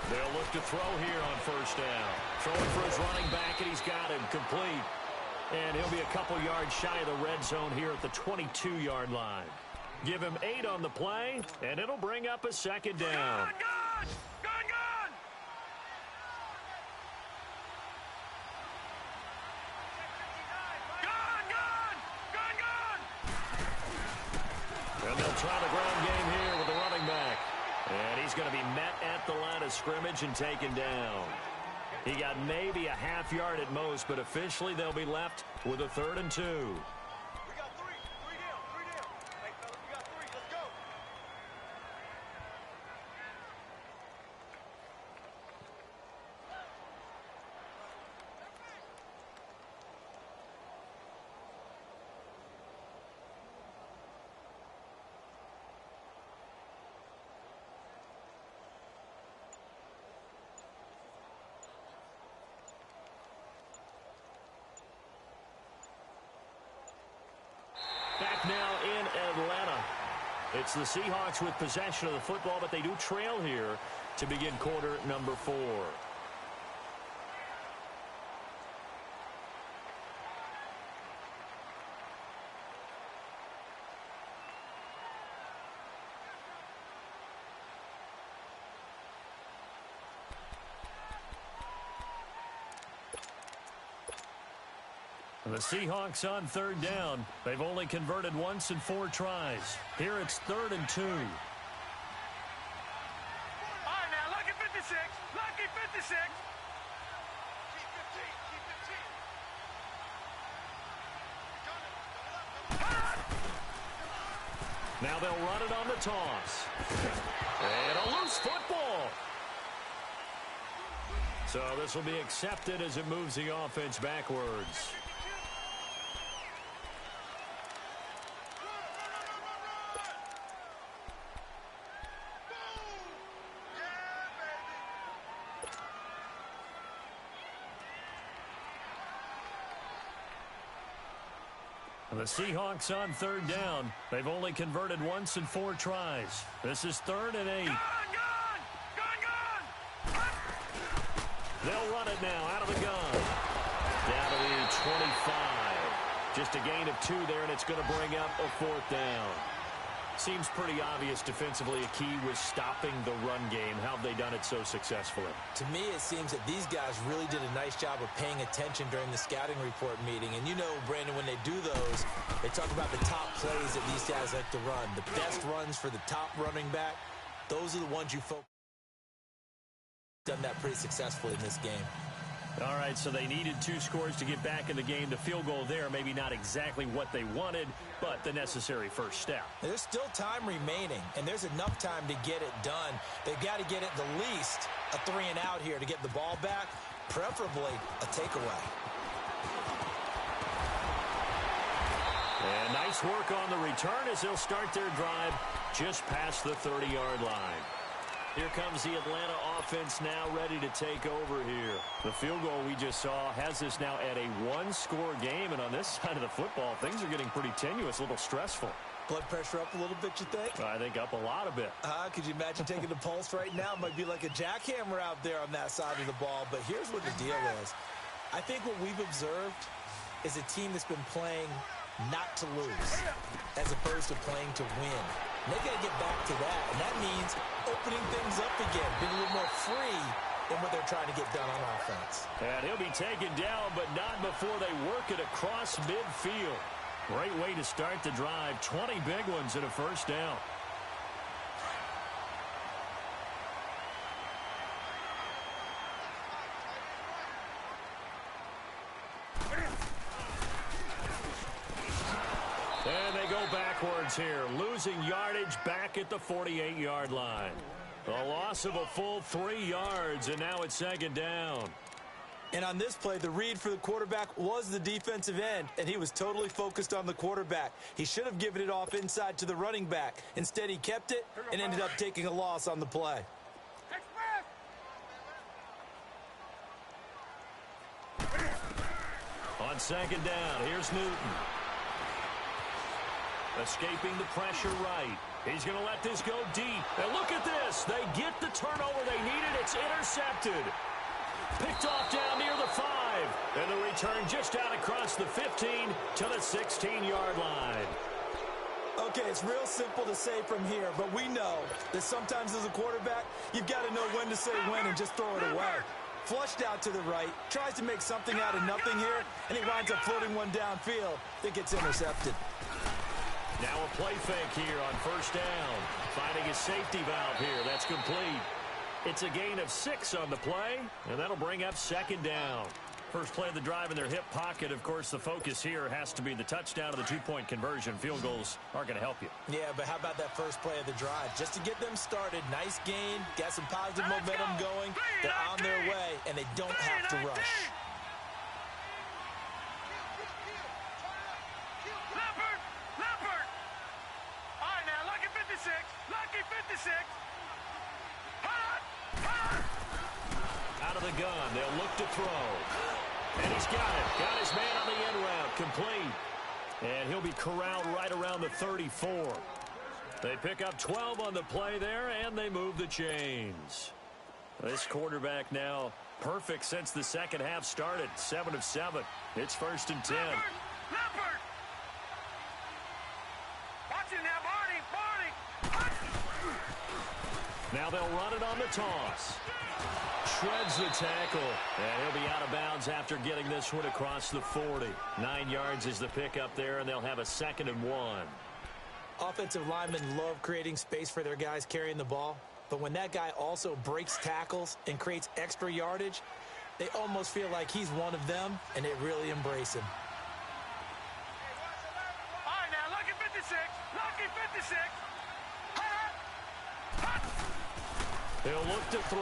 They'll look to throw here on first down. Throwing for his running back, and he's got him complete. And he'll be a couple yards shy of the red zone here at the 22-yard line. Give him 8 on the play, and it'll bring up a second down. And they'll try the ground game here with the running back. And he's going to be met at the line of scrimmage and taken down. He got maybe a half yard at most, but officially they'll be left with a 3rd and 2. We got 3. 3 down. 3 down. Hey, fellas, we got 3. Let's go. Back now in Atlanta. It's the Seahawks with possession of the football, but they do trail here to begin quarter number 4. The Seahawks on 3rd down. They've only converted once in 4 tries. Here it's 3rd and 2. All right, now, lucky 56. Lucky 56. Keep 15. Now they'll run it on the toss. And a loose football. So this will be accepted as it moves the offense backwards. The Seahawks on third down. They've only converted once in 4 tries. This is 3rd and 8. They'll run it now out of the gun. Down to the 25. Just a gain of 2 there, and it's going to bring up a 4th down. Seems pretty obvious defensively a key was stopping the run game. How have they done it so successfully? To me, it seems that these guys really did a nice job of paying attention during the scouting report meeting. And you know, Brandon, when they do those, they talk about the top plays that these guys like to run. The best runs for the top running back, those are the ones you focus on. Done that pretty successfully in this game. All right, so they needed 2 scores to get back in the game. The field goal there, maybe not exactly what they wanted, but the necessary first step. There's still time remaining, and there's enough time to get it done. They've got to get it the least a 3 and out here to get the ball back, preferably a takeaway. And nice work on the return as they'll start their drive just past the 30-yard line. Here comes the Atlanta offense now ready to take over here. The field goal we just saw has us now at a 1-score game, and on this side of the football, things are getting pretty tenuous, a little stressful. Blood pressure up a little bit, you think? I think up a lot of it. Could you imagine taking the pulse right now? It might be like a jackhammer out there on that side of the ball, but here's what the deal is. I think what we've observed is a team that's been playing not to lose as opposed to playing to win. And they got to get back to that, and that means opening things up again, being a little more free in what they're trying to get done on offense. And he'll be taken down, but not before they work it across midfield. Great way to start the drive. 20 big ones and a first down. And they go backwards here, losing yardage back at the 48-yard line. A loss of a full 3 yards, and now it's 2nd down. And on this play, the read for the quarterback was the defensive end, and he was totally focused on the quarterback. He should have given it off inside to the running back. Instead, he kept it and ended up taking a loss on the play. On 2nd down, here's Newton. Escaping the pressure right. He's going to let this go deep. And look at this. They get the turnover they needed. It's intercepted. Picked off down near the 5. And the return just out across the 15 to the 16-yard line. Okay, it's real simple to say from here, but we know that sometimes as a quarterback, you've got to know when to say when and just throw it away. Flushed out to the right, tries to make something out of nothing here, and he winds up floating one downfield that gets intercepted. Now a play fake here on 1st down. Finding a safety valve here. That's complete. It's a gain of 6 on the play, and that'll bring up 2nd down. First play of the drive in their hip pocket. Of course, the focus here has to be the touchdown of the 2-point conversion. Field goals aren't going to help you. Yeah, but how about that first play of the drive? Just to get them started, nice gain, got some positive momentum going. They're on their way, and they don't have to rush. Out of the gun, they'll look to throw. And he's got it. Got his man on the end route, complete. And he'll be corralled right around the 34. They pick up 12 on the play there, and they move the chains. This quarterback now perfect since the second half started. 7 of 7. It's 1st and 10. Now they'll run it on the toss. Shreds the tackle. And he'll be out of bounds after getting this one across the 40. 9 yards is the pickup there, and they'll have a 2nd and 1. Offensive linemen love creating space for their guys carrying the ball. But when that guy also breaks tackles and creates extra yardage, they almost feel like he's one of them, and they really embrace him. All right, now, lucky 56. Lucky 56. He'll look to throw.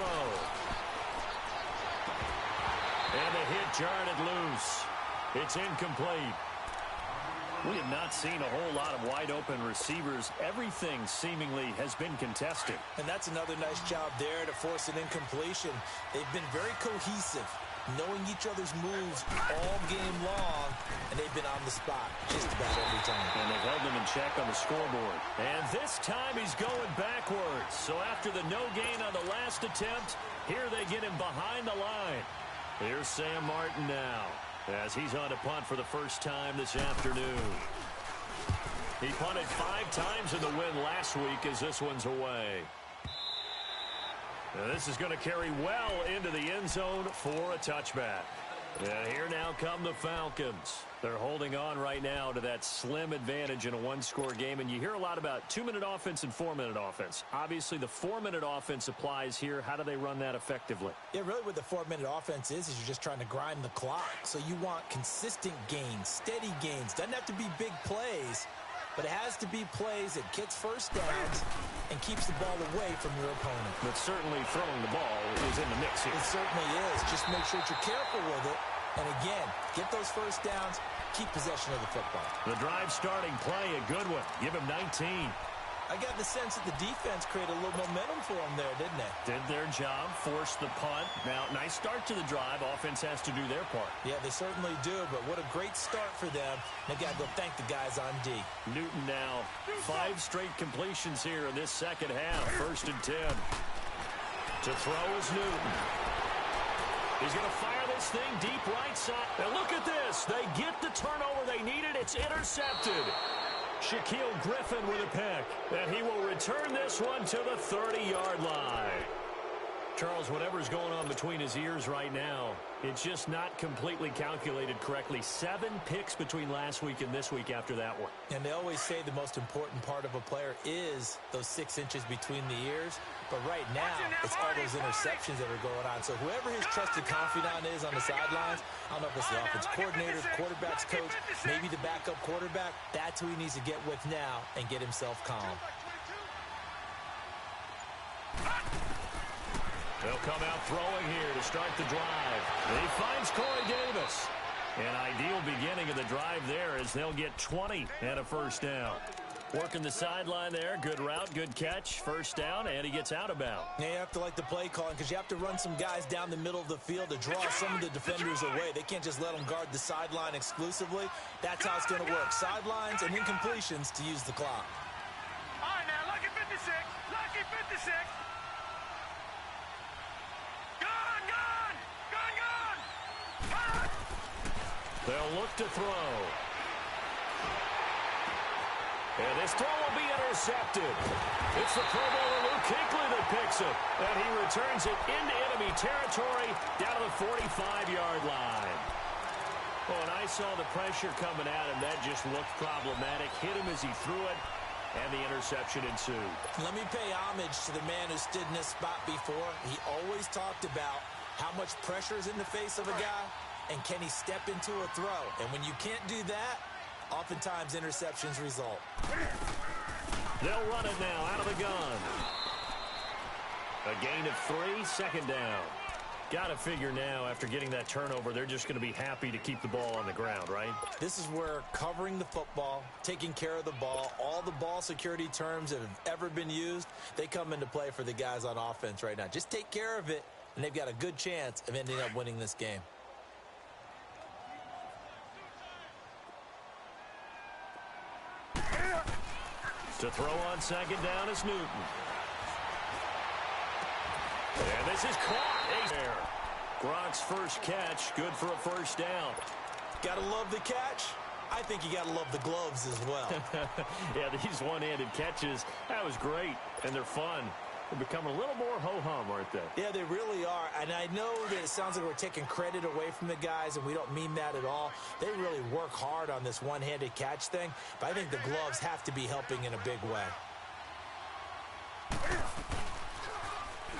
And the hit jarred it loose. It's incomplete. We have not seen a whole lot of wide-open receivers. Everything seemingly has been contested. And that's another nice job there to force an incompletion. They've been very cohesive, knowing each other's moves all game long, and they've been on the spot just about every time. And they've held them in check on the scoreboard. And this time he's going backwards. So after the no gain on the last attempt, here they get him behind the line. Here's Sam Martin now, as he's on to punt for the first time this afternoon. He punted 5 times in the win last week as this one's away. Now this is going to carry well into the end zone for a touchback. And here now come the Falcons. They're holding on right now to that slim advantage in a one-score game. And you hear a lot about 2-minute offense and 4-minute offense. Obviously, the 4-minute offense applies here. How do they run that effectively? Yeah, really what the 4-minute offense is you're just trying to grind the clock. So you want consistent gains, steady gains. Doesn't have to be big plays, but it has to be plays that gets first downs and keeps the ball away from your opponent. But certainly throwing the ball is in the mix here. It certainly is. Just make sure that you're careful with it. And again, get those first downs, keep possession of the football. The drive starting play, a good one. Give him 19. I got the sense that the defense created a little momentum for them there, didn't they? Did their job, forced the punt. Now, nice start to the drive. Offense has to do their part. Yeah, they certainly do, but what a great start for them. They got to go thank the guys on D. Newton now, 5 straight completions here in this second half. 1st and 10. To throw is Newton. He's going to fire this thing deep right side. And look at this. They get the turnover they needed. It's intercepted. Shaquille Griffin with a pick. And he will return this one to the 30-yard line. Charles, whatever's going on between his ears right now, it's just not completely calculated correctly. 7 picks between last week and this week after that one. And they always say the most important part of a player is those 6 inches between the ears. But right now, it's all those interceptions that are going on. So whoever his trusted confidant is on the sidelines, I don't know if it's the offense coordinator, the quarterback's coach, maybe the backup quarterback, that's who he needs to get with now and get himself calm. They'll come out throwing here to start the drive. He finds Corey Davis. An ideal beginning of the drive there as they'll get 20 and a first down. Working the sideline there. Good route, good catch. First down, and he gets out of bounds. Yeah, you have to like the play calling because you have to run some guys down the middle of the field to draw some of the defenders away. They can't just let them guard the sideline exclusively. That's how it's going to work. Sidelines and incompletions to use the clock. All right, now, lucky 56. Lucky 56. They'll look to throw. And this throw will be intercepted. It's the Pro Bowler Luke Kuechly that picks it. And he returns it into enemy territory down to the 45-yard line. Oh, and I saw the pressure coming at him. That just looked problematic. Hit him as he threw it, and the interception ensued. Let me pay homage to the man who stood in this spot before. He always talked about how much pressure is in the face of a guy, and can he step into a throw? And when you can't do that, oftentimes interceptions result. They'll run it now out of the gun. A gain of 3, second down. Got to figure now, after getting that turnover, they're just going to be happy to keep the ball on the ground, right? This is where covering the football, taking care of the ball, all the ball security terms that have ever been used, they come into play for the guys on offense right now. Just take care of it, and they've got a good chance of ending up winning this game. To throw on second down is Newton. And this is caught. Gronk's first catch, good for a first down. Gotta love the catch. I think you gotta love the gloves as well. Yeah, these one-handed catches, that was great, and they're fun. They're becoming a little more ho-hum, aren't they? Yeah, they really are. And I know that it sounds like we're taking credit away from the guys, and we don't mean that at all. They really work hard on this one-handed catch thing, but I think the gloves have to be helping in a big way.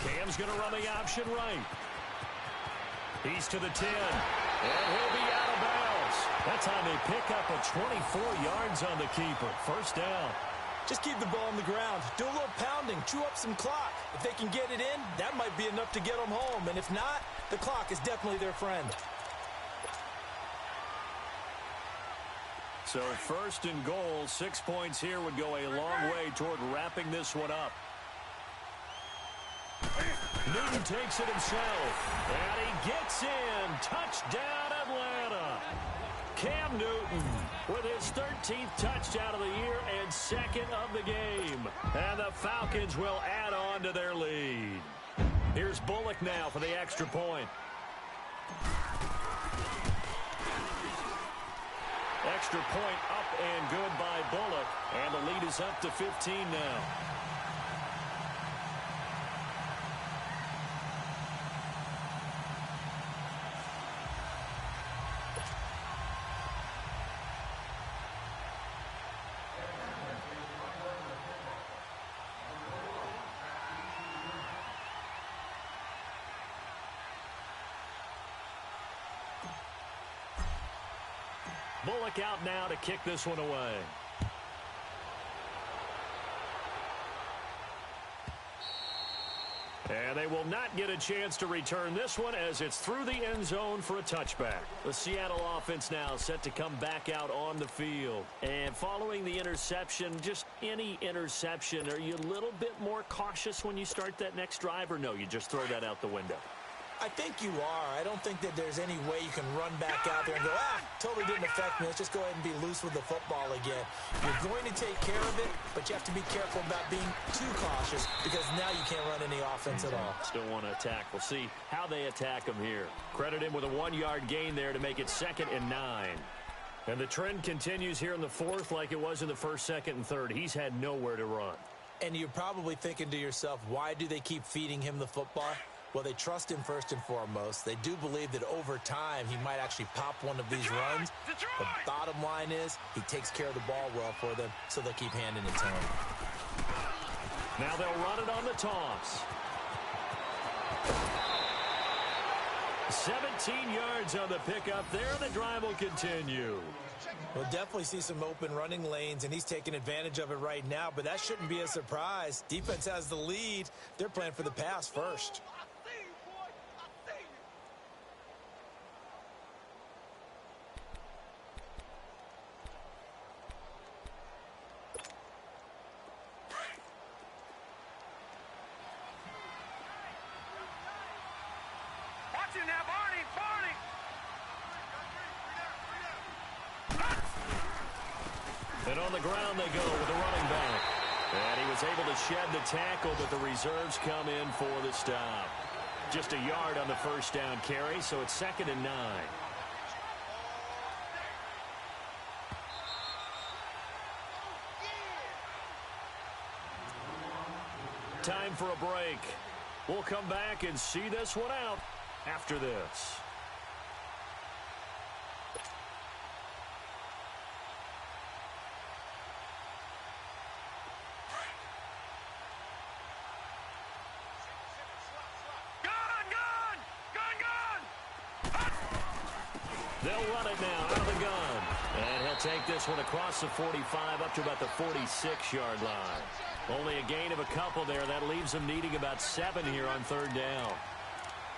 Cam's going to run the option right. He's to the 10, and he'll be out of bounds. That time they pick up a 24 yards on the keeper. First down. Just keep the ball on the ground. Do a little pounding. Chew up some clock. If they can get it in, that might be enough to get them home. And if not, the clock is definitely their friend. So first and goal, 6 points here would go a long way toward wrapping this one up. Newton takes it himself, and he gets in. Touchdown, Atlanta. Cam Newton with his 13th touchdown of the year and second of the game. And the Falcons will add on to their lead. Here's Bullock now for the extra point. Extra point up and good by Bullock. And the lead is up to 15 now. Bullock out now to kick this one away. And they will not get a chance to return this one as it's through the end zone for a touchback. The Seattle offense now set to come back out on the field. And following the interception, just any interception, are you a little bit more cautious when you start that next drive, or no, you just throw that out the window? I think you are. I don't think that there's any way you can run back out there and go, totally didn't affect me. Let's just go ahead and be loose with the football again. You're going to take care of it, but you have to be careful about being too cautious because now you can't run any offense at all. Still want to attack. We'll see how they attack him here. Credit him with a 1-yard gain there to make it 2nd and 9. And the trend continues here in the 4th like it was in the 1st, 2nd, and 3rd. He's had nowhere to run. And you're probably thinking to yourself, why do they keep feeding him the football? Well, they trust him first and foremost. They do believe that over time he might actually pop one of these runs. The bottom line is he takes care of the ball well for them, so they'll keep handing it to him. Now they'll run it on the toss. 17 yards on the pickup there. The drive will continue. We'll definitely see some open running lanes, and he's taking advantage of it right now, but that shouldn't be a surprise. Defense has the lead. They're playing for the pass first. And on the ground they go with the running back. And he was able to shed the tackle, but the reserves come in for the stop. Just a yard on the first down carry, so it's 2nd and 9. Time for a break. We'll come back and see this one out after this. They'll run it now out of the gun. And he'll take this one across the 45 up to about the 46-yard line. Only a gain of a couple there. That leaves them needing about 7 here on 3rd down.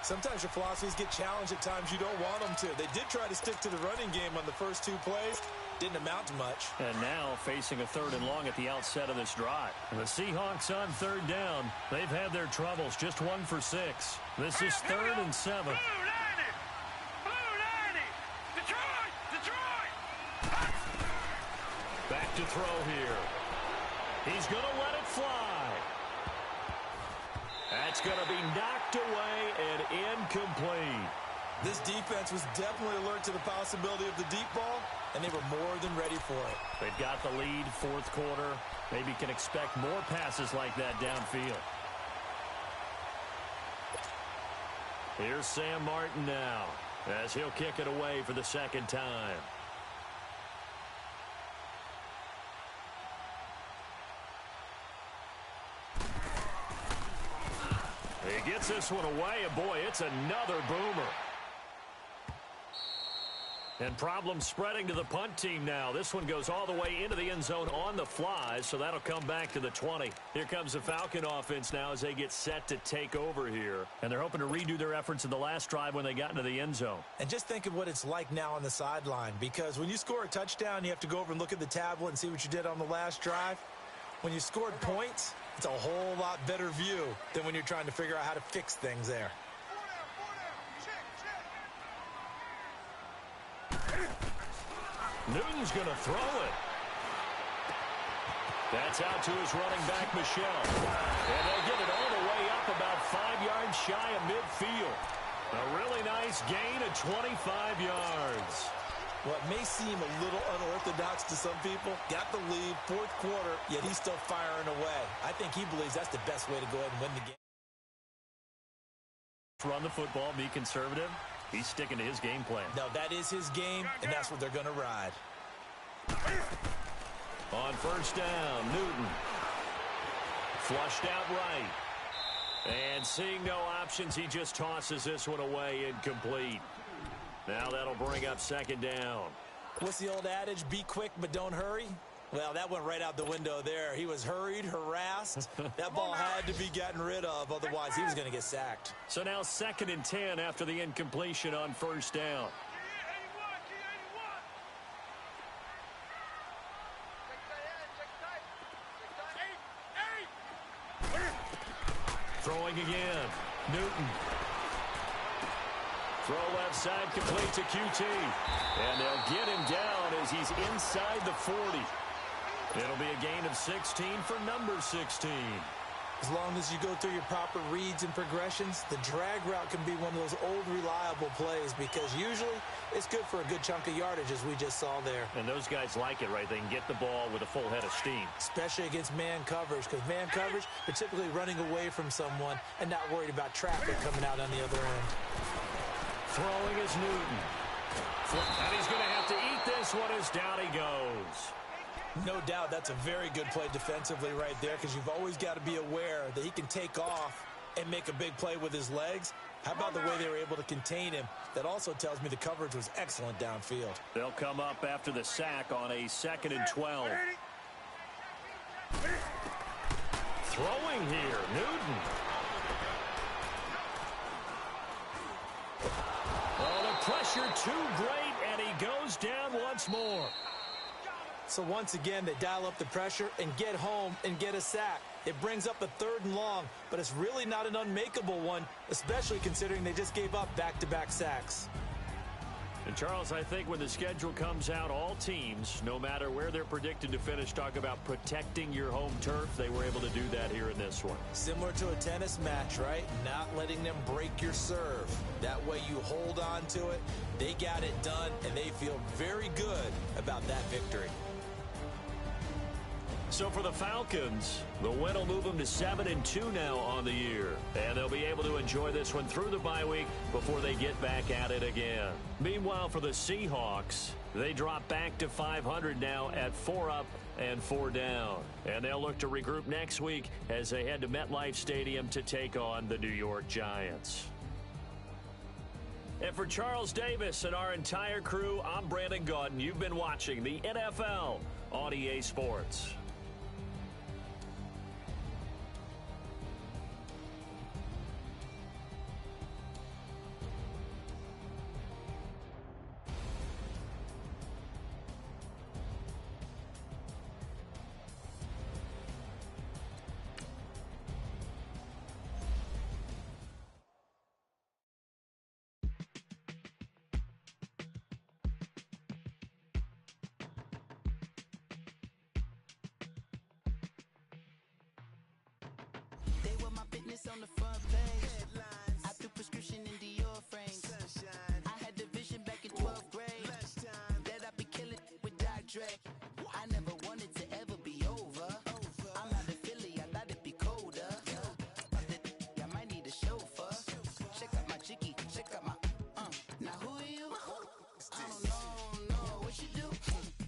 Sometimes your philosophies get challenged at times you don't want them to. They did try to stick to the running game on the first 2 plays. Didn't amount to much. And now facing a 3rd and long at the outset of this drive. And the Seahawks on 3rd down. They've had their troubles. Just 1 for 6. This is 3rd and 7. Back to throw here. He's going to let it fly. That's going to be knocked away and incomplete. This defense was definitely alert to the possibility of the deep ball, and they were more than ready for it. They've got the lead, 4th quarter. Maybe can expect more passes like that downfield. Here's Sam Martin now, as he'll kick it away for the 2nd time. He gets this one away, and boy, it's another boomer. And problems spreading to the punt team now. This one goes all the way into the end zone on the fly, so that'll come back to the 20. Here comes the Falcon offense now as they get set to take over here. And they're hoping to redo their efforts in the last drive when they got into the end zone. And just think of what it's like now on the sideline, because when you score a touchdown, you have to go over and look at the tablet and see what you did on the last drive. When you scored points, it's a whole lot better view than when you're trying to figure out how to fix things there. Newton's going to throw it. That's out to his running back, Michelle. And they'll get it all the way up about 5 yards shy of midfield. A really nice gain of 25 yards. What may seem a little unorthodox to some people, got the lead, fourth quarter, yet he's still firing away. I think he believes that's the best way to go ahead and win the game. Run the football, be conservative. He's sticking to his game plan. No, that is his game, and that's what they're going to ride. On first down, Newton. Flushed out right. And seeing no options, he just tosses this one away incomplete. Now that'll bring up second down. What's the old adage? Be quick, but don't hurry. Well, that went right out the window there. He was hurried, harassed. That ball had to be gotten rid of, otherwise he was going to get sacked. So now 2nd and 10 after the incompletion on first down. Throwing again. Newton. Throw left side complete to QT. And they'll get him down as he's inside the 40. It'll be a gain of 16 for number 16. As long as you go through your proper reads and progressions, the drag route can be one of those old reliable plays because usually it's good for a good chunk of yardage as we just saw there. And those guys like it, right? They can get the ball with a full head of steam. Especially against man coverage, because man coverage, they're typically running away from someone and not worried about traffic coming out on the other end. Throwing is Newton. And he's going to have to eat this one as down he goes. No doubt that's a very good play defensively right there because you've always got to be aware that he can take off and make a big play with his legs. How about the way they were able to contain him? That also tells me the coverage was excellent downfield. They'll come up after the sack on a 2nd and 12. Throwing here, Newton. Oh, the pressure too great, and he goes down once more. So once again, they dial up the pressure and get home and get a sack. It brings up a 3rd and long, but it's really not an unmakeable one, especially considering they just gave up back-to-back sacks. And Charles, I think when the schedule comes out, all teams, no matter where they're predicted to finish, talk about protecting your home turf. They were able to do that here in this one. Similar to a tennis match, right? Not letting them break your serve. That way you hold on to it. They got it done, and they feel very good about that victory. So for the Falcons, the win will move them to 7-2 now on the year. And they'll be able to enjoy this one through the bye week before they get back at it again. Meanwhile, for the Seahawks, they drop back to 500 now at 4 up and 4 down. And they'll look to regroup next week as they head to MetLife Stadium to take on the New York Giants. And for Charles Davis and our entire crew, I'm Brandon Gaudin. You've been watching the NFL on EA Sports. On the front page, headlines. I threw prescription in Dior frames. Sunshine. I had the vision back in 12th grade. Lunchtime. That I'd be killing with Dr. Dre. I never wanted to ever be over. I'm out of Philly, I thought it'd be colder. I might need a chauffeur. Check out my chicky, check out my Now who are you? I don't know, what you do?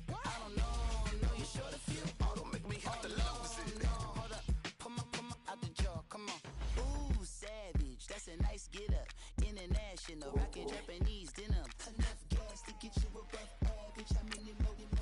I don't know, you're short a few. Oh, don't make me hit the lowest. Hold up, pull my out the jaw, come on. Ooh, savage, that's a nice get up. International, rockin' Japanese denim. Enough gas to get you above average. How many more than